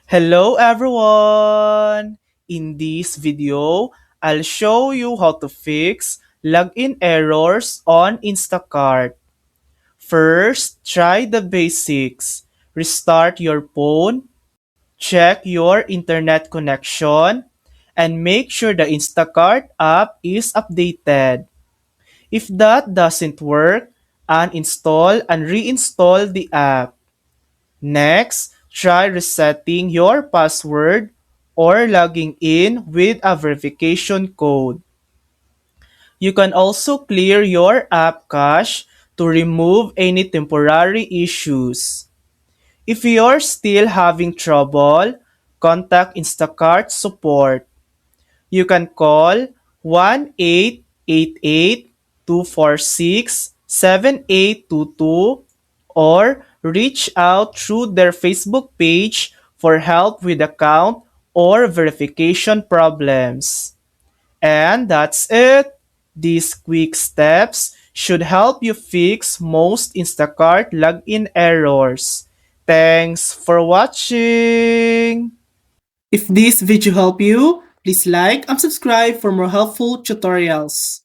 Hello everyone! In this video, I'll show you how to fix login errors on Instacart. First, try the basics. Restart your phone, check your internet connection, and make sure the Instacart app is updated. If that doesn't work, uninstall and reinstall the app. Next, try resetting your password or logging in with a verification code. You can also clear your app cache to remove any temporary issues. If you're still having trouble, contact Instacart support. You can call 1-888-246-7822 or reach out through their Facebook page for help with account or verification problems. And that's it. These quick steps should help you fix most Instacart login errors. Thanks for watching! If this video helped you, please like and subscribe for more helpful tutorials.